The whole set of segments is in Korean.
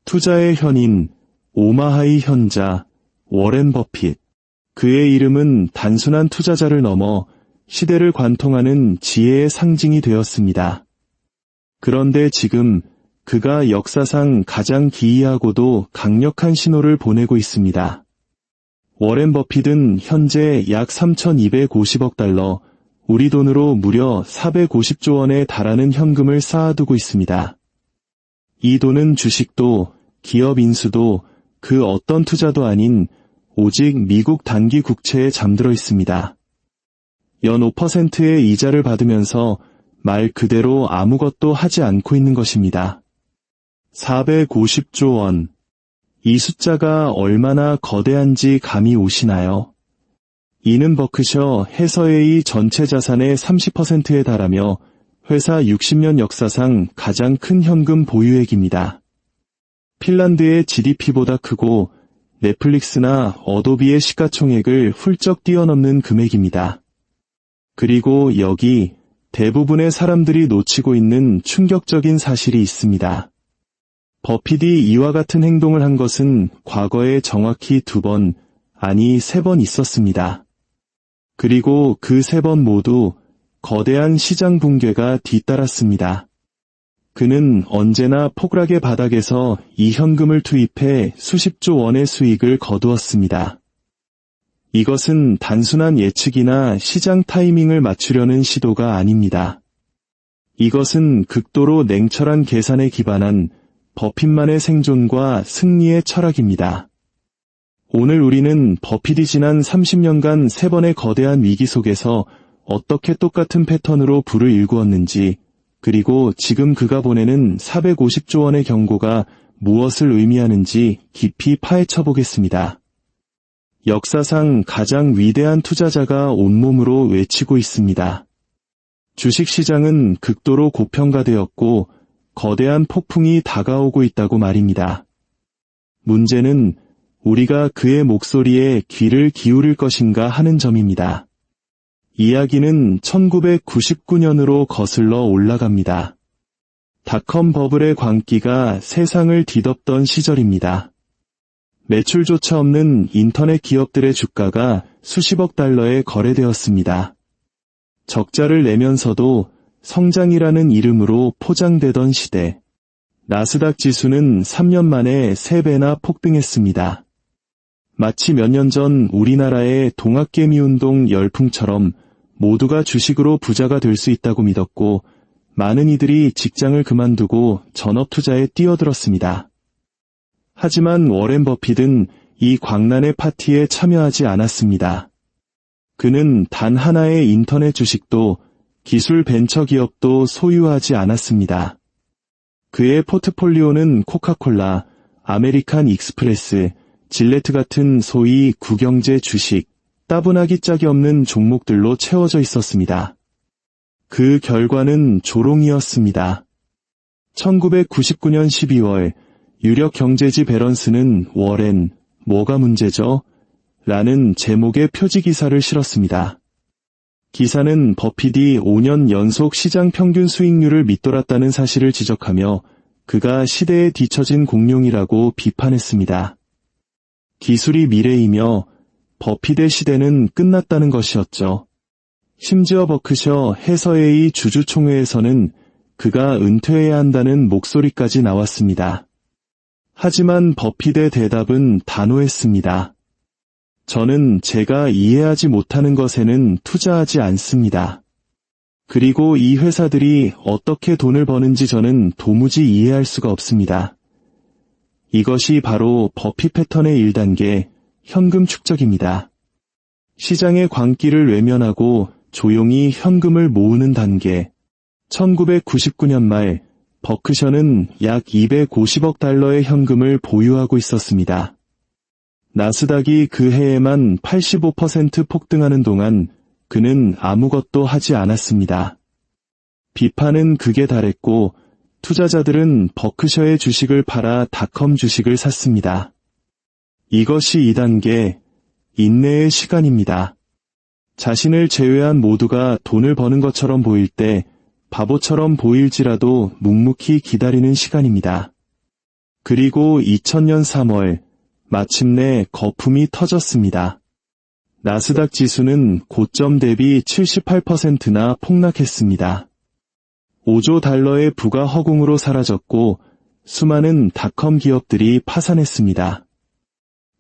투자의 현인, 오마하의 현자, 워렌 버핏. 그의 이름은 단순한 투자자를 넘어 시대를 관통하는 지혜의 상징이 되었습니다. 그런데 지금 그가 역사상 가장 기이하고도 강력한 신호를 보내고 있습니다. 워렌 버핏은 현재 약 3,250억 달러, 우리 돈으로 무려 450조 원에 달하는 현금을 쌓아두고 있습니다. 이 돈은 주식도 기업 인수도 그 어떤 투자도 아닌 오직 미국 단기 국채에 잠들어 있습니다. 연 5%의 이자를 받으면서 말 그대로 아무것도 하지 않고 있는 것입니다. 450조 원. 이 숫자가 얼마나 거대한지 감이 오시나요? 이는 버크셔 해서웨이 전체 자산의 30%에 달하며 회사 60년 역사상 가장 큰 현금 보유액입니다. 핀란드의 GDP보다 크고 넷플릭스나 어도비의 시가총액을 훌쩍 뛰어넘는 금액입니다. 그리고 여기 대부분의 사람들이 놓치고 있는 충격적인 사실이 있습니다. 버핏이 이와 같은 행동을 한 것은 과거에 정확히 2번, 아니 3번 있었습니다. 그리고 그 3번 모두 거대한 시장 붕괴가 뒤따랐습니다. 그는 언제나 폭락의 바닥에서 이 현금을 투입해 수십조 원의 수익을 거두었습니다. 이것은 단순한 예측이나 시장 타이밍을 맞추려는 시도가 아닙니다. 이것은 극도로 냉철한 계산에 기반한 버핏만의 생존과 승리의 철학입니다. 오늘 우리는 버핏이 지난 30년간 3번의 거대한 위기 속에서 어떻게 똑같은 패턴으로 불을 일구었는지, 그리고 지금 그가 보내는 450조 원의 경고가 무엇을 의미하는지 깊이 파헤쳐 보겠습니다. 역사상 가장 위대한 투자자가 온몸으로 외치고 있습니다. 주식시장은 극도로 고평가되었고 거대한 폭풍이 다가오고 있다고 말입니다. 문제는 우리가 그의 목소리에 귀를 기울일 것인가 하는 점입니다. 이야기는 1999년으로 거슬러 올라갑니다. 닷컴 버블의 광기가 세상을 뒤덮던 시절입니다. 매출조차 없는 인터넷 기업들의 주가가 수십억 달러에 거래되었습니다. 적자를 내면서도 성장이라는 이름으로 포장되던 시대. 나스닥 지수는 3년 만에 3배나 폭등했습니다. 마치 몇 년 전 우리나라의 동학개미운동 열풍처럼 모두가 주식으로 부자가 될 수 있다고 믿었고 많은 이들이 직장을 그만두고 전업투자에 뛰어들었습니다. 하지만 워렌 버핏은 이 광란의 파티에 참여하지 않았습니다. 그는 단 하나의 인터넷 주식도 기술 벤처기업도 소유하지 않았습니다. 그의 포트폴리오는 코카콜라, 아메리칸 익스프레스, 질레트 같은 소위 구경제 주식, 따분하기 짝이 없는 종목들로 채워져 있었습니다. 그 결과는 조롱이었습니다. 1999년 12월 유력 경제지 배런스는 워렌, 뭐가 문제죠? 라는 제목의 표지기사를 실었습니다. 기사는 버핏이 5년 연속 시장 평균 수익률을 밑돌았다는 사실을 지적하며 그가 시대에 뒤처진 공룡이라고 비판했습니다. 기술이 미래이며 버핏의 시대는 끝났다는 것이었죠. 심지어 버크셔 해서웨이 주주총회에서는 그가 은퇴해야 한다는 목소리까지 나왔습니다. 하지만 버핏의 대답은 단호했습니다. 저는 제가 이해하지 못하는 것에는 투자하지 않습니다. 그리고 이 회사들이 어떻게 돈을 버는지 저는 도무지 이해할 수가 없습니다. 이것이 바로 버핏 패턴의 1단계, 현금 축적입니다. 시장의 광기를 외면하고 조용히 현금을 모으는 단계. 1999년 말 버크셔는 약 250억 달러의 현금을 보유하고 있었습니다. 나스닥이 그 해에만 85% 폭등하는 동안 그는 아무것도 하지 않았습니다. 비판은 극에 달했고 투자자들은 버크셔의 주식을 팔아 닷컴 주식을 샀습니다. 이것이 2단계, 인내의 시간입니다. 자신을 제외한 모두가 돈을 버는 것처럼 보일 때 바보처럼 보일지라도 묵묵히 기다리는 시간입니다. 그리고 2000년 3월, 마침내 거품이 터졌습니다. 나스닥 지수는 고점 대비 78%나 폭락했습니다. 5조 달러의 부가 허공으로 사라졌고 수많은 닷컴 기업들이 파산했습니다.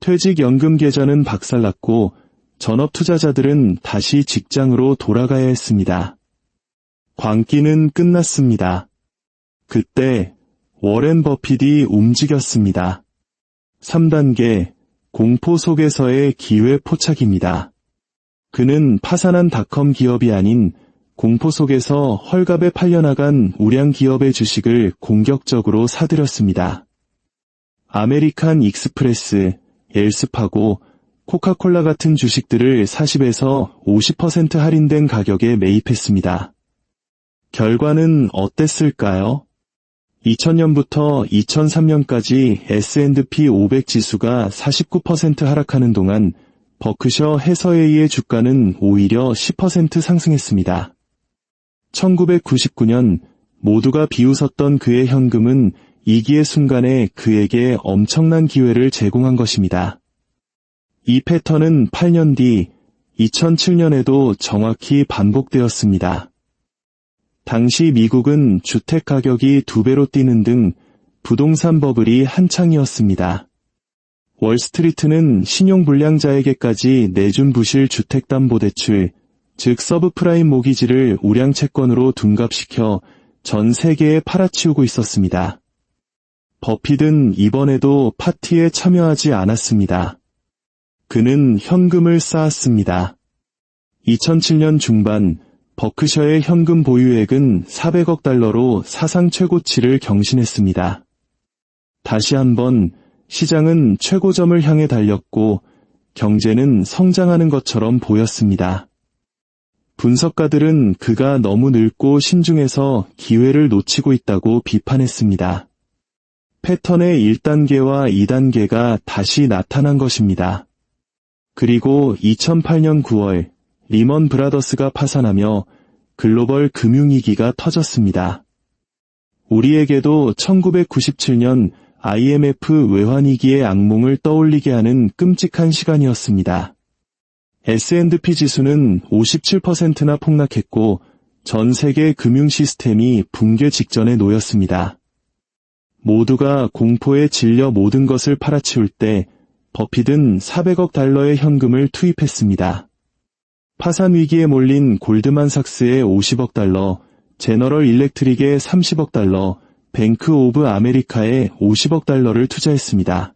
퇴직연금 계좌는 박살났고 전업 투자자들은 다시 직장으로 돌아가야 했습니다. 광기는 끝났습니다. 그때 워렌 버핏이 움직였습니다. 3단계 공포 속에서의 기회 포착입니다. 그는 파산한 닷컴 기업이 아닌 공포 속에서 헐값에 팔려나간 우량 기업의 주식을 공격적으로 사들였습니다. 아메리칸 익스프레스, 엘스파고, 코카콜라 같은 주식들을 40에서 50% 할인된 가격에 매입했습니다. 결과는 어땠을까요? 2000년부터 2003년까지 S&P 500 지수가 49% 하락하는 동안 버크셔 해서웨이의 주가는 오히려 10% 상승했습니다. 1999년 모두가 비웃었던 그의 현금은 위기의 순간에 그에게 엄청난 기회를 제공한 것입니다. 이 패턴은 8년 뒤 2007년에도 정확히 반복되었습니다. 당시 미국은 주택 가격이 2배로 뛰는 등 부동산 버블이 한창이었습니다. 월스트리트는 신용불량자에게까지 내준 부실 주택담보대출, 즉 서브프라임 모기지를 우량 채권으로 둔갑시켜 전 세계에 팔아치우고 있었습니다. 버핏은 이번에도 파티에 참여하지 않았습니다. 그는 현금을 쌓았습니다. 2007년 중반 버크셔의 현금 보유액은 400억 달러로 사상 최고치를 경신했습니다. 다시 한번 시장은 최고점을 향해 달렸고 경제는 성장하는 것처럼 보였습니다. 분석가들은 그가 너무 늙고 신중해서 기회를 놓치고 있다고 비판했습니다. 패턴의 1단계와 2단계가 다시 나타난 것입니다. 그리고 2008년 9월 리먼 브라더스가 파산하며 글로벌 금융위기가 터졌습니다. 우리에게도 1997년 IMF 외환위기의 악몽을 떠올리게 하는 끔찍한 시간이었습니다. S&P 지수는 57%나 폭락했고 전 세계 금융 시스템이 붕괴 직전에 놓였습니다. 모두가 공포에 질려 모든 것을 팔아치울 때 버핏은 400억 달러의 현금을 투입했습니다. 파산 위기에 몰린 골드만삭스의 50억 달러, 제너럴 일렉트릭의 30억 달러, 뱅크 오브 아메리카의 50억 달러를 투자했습니다.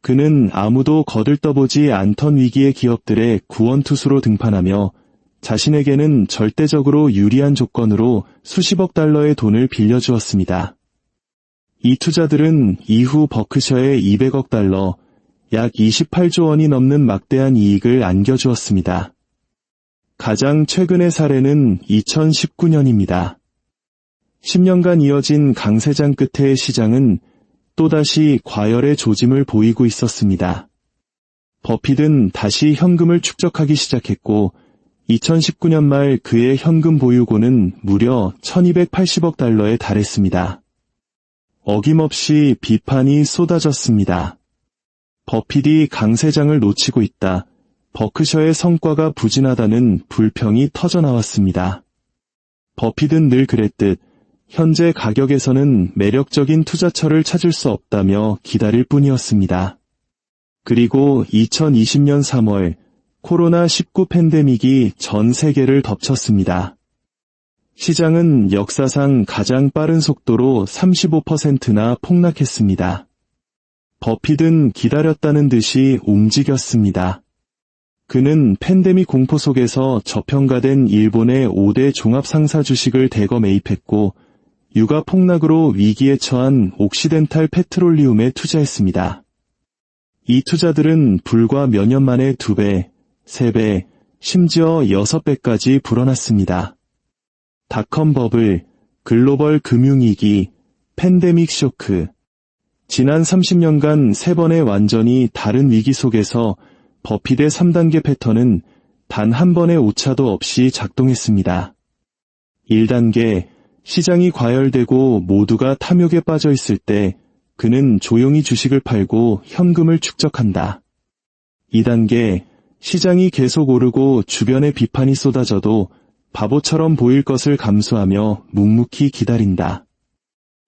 그는 아무도 거들떠보지 않던 위기의 기업들의 구원투수로 등판하며 자신에게는 절대적으로 유리한 조건으로 수십억 달러의 돈을 빌려주었습니다. 이 투자들은 이후 버크셔에 200억 달러, 약 28조 원이 넘는 막대한 이익을 안겨주었습니다. 가장 최근의 사례는 2019년입니다. 10년간 이어진 강세장 끝의 시장은 또다시 과열의 조짐을 보이고 있었습니다. 버핏은 다시 현금을 축적하기 시작했고 2019년 말 그의 현금 보유고는 무려 1280억 달러에 달했습니다. 어김없이 비판이 쏟아졌습니다. 버핏이 강세장을 놓치고 있다. 버크셔의 성과가 부진하다는 불평이 터져나왔습니다. 버핏은 늘 그랬듯 현재 가격에서는 매력적인 투자처를 찾을 수 없다며 기다릴 뿐이었습니다. 그리고 2020년 3월 코로나19 팬데믹이 전 세계를 덮쳤습니다. 시장은 역사상 가장 빠른 속도로 35%나 폭락했습니다. 버핏은 기다렸다는 듯이 움직였습니다. 그는 팬데믹 공포 속에서 저평가된 일본의 5대 종합상사 주식을 대거 매입했고 유가 폭락으로 위기에 처한 옥시덴탈 페트롤리움에 투자했습니다. 이 투자들은 불과 몇 년 만에 2배, 3배, 심지어 6배까지 불어났습니다. 닷컴 버블, 글로벌 금융위기, 팬데믹 쇼크. 지난 30년간 3번의 완전히 다른 위기 속에서 버핏의 3단계 패턴은 단 한 번의 오차도 없이 작동했습니다. 1단계, 시장이 과열되고 모두가 탐욕에 빠져 있을 때 그는 조용히 주식을 팔고 현금을 축적한다. 2단계, 시장이 계속 오르고 주변에 비판이 쏟아져도 바보처럼 보일 것을 감수하며 묵묵히 기다린다.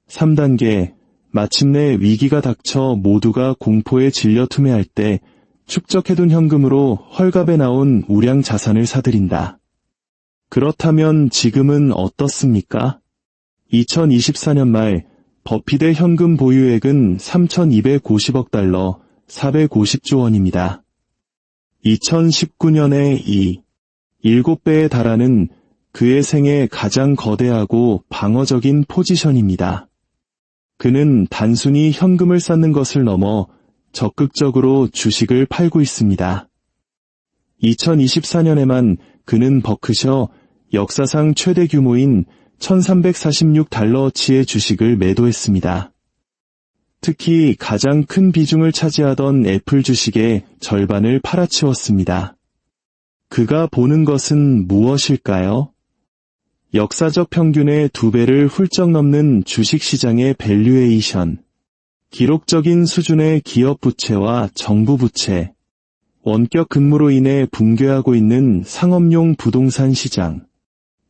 3단계, 마침내 위기가 닥쳐 모두가 공포에 질려 투매할 때 축적해둔 현금으로 헐값에 나온 우량 자산을 사들인다. 그렇다면 지금은 어떻습니까? 2024년 말 버핏의 현금 보유액은 3,250억 달러, 450조 원입니다. 2019년에 7배에 달하는 그의 생애 가장 거대하고 방어적인 포지션입니다. 그는 단순히 현금을 쌓는 것을 넘어 적극적으로 주식을 팔고 있습니다. 2024년에만 그는 버크셔 역사상 최대 규모인 1,346달러어치의 주식을 매도했습니다. 특히 가장 큰 비중을 차지하던 애플 주식의 절반을 팔아치웠습니다. 그가 보는 것은 무엇일까요? 역사적 평균의 2배를 훌쩍 넘는 주식시장의 밸류에이션, 기록적인 수준의 기업 부채와 정부 부채, 원격 근무로 인해 붕괴하고 있는 상업용 부동산 시장,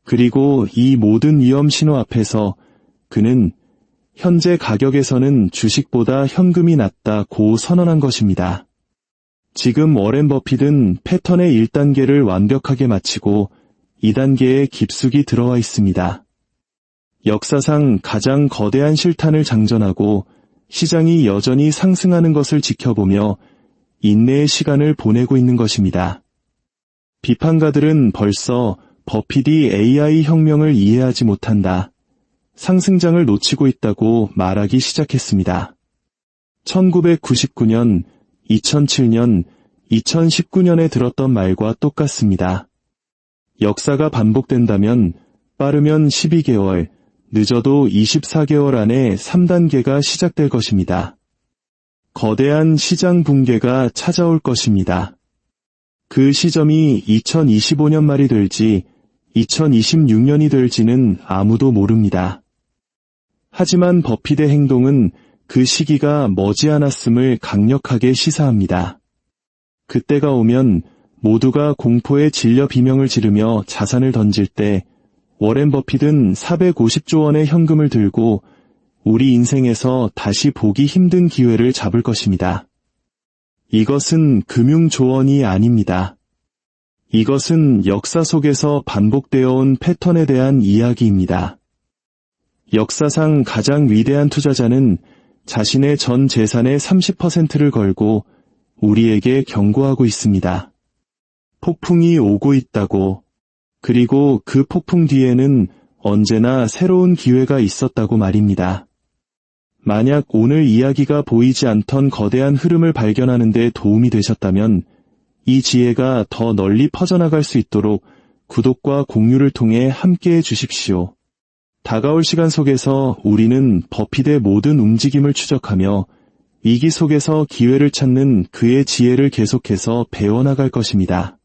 그리고 이 모든 위험 신호 앞에서 그는 현재 가격에서는 주식보다 현금이 낫다고 선언한 것입니다. 지금 워렌 버핏은 패턴의 1단계를 완벽하게 마치고 2단계에 깊숙이 들어와 있습니다. 역사상 가장 거대한 실탄을 장전하고 시장이 여전히 상승하는 것을 지켜보며 인내의 시간을 보내고 있는 것입니다. 비판가들은 벌써 버핏이 AI 혁명을 이해하지 못한다, 상승장을 놓치고 있다고 말하기 시작했습니다. 1999년, 2007년, 2019년에 들었던 말과 똑같습니다. 역사가 반복된다면 빠르면 12개월, 늦어도 24개월 안에 3단계가 시작될 것입니다. 거대한 시장 붕괴가 찾아올 것입니다. 그 시점이 2025년 말이 될지 2026년이 될지는 아무도 모릅니다. 하지만 버핏의 행동은 그 시기가 머지않았음을 강력하게 시사합니다. 그때가 오면 모두가 공포에 질려 비명을 지르며 자산을 던질 때 워렌 버핏은 450조 원의 현금을 들고 우리 인생에서 다시 보기 힘든 기회를 잡을 것입니다. 이것은 금융조언이 아닙니다. 이것은 역사 속에서 반복되어 온 패턴에 대한 이야기입니다. 역사상 가장 위대한 투자자는 자신의 전 재산의 30%를 걸고 우리에게 경고하고 있습니다. 폭풍이 오고 있다고, 그리고 그 폭풍 뒤에는 언제나 새로운 기회가 있었다고 말입니다. 만약 오늘 이야기가 보이지 않던 거대한 흐름을 발견하는 데 도움이 되셨다면 이 지혜가 더 널리 퍼져나갈 수 있도록 구독과 공유를 통해 함께해 주십시오. 다가올 시간 속에서 우리는 버핏의 모든 움직임을 추적하며 위기 속에서 기회를 찾는 그의 지혜를 계속해서 배워나갈 것입니다.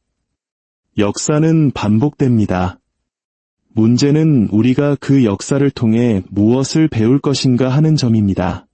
역사는 반복됩니다. 문제는 우리가 그 역사를 통해 무엇을 배울 것인가 하는 점입니다.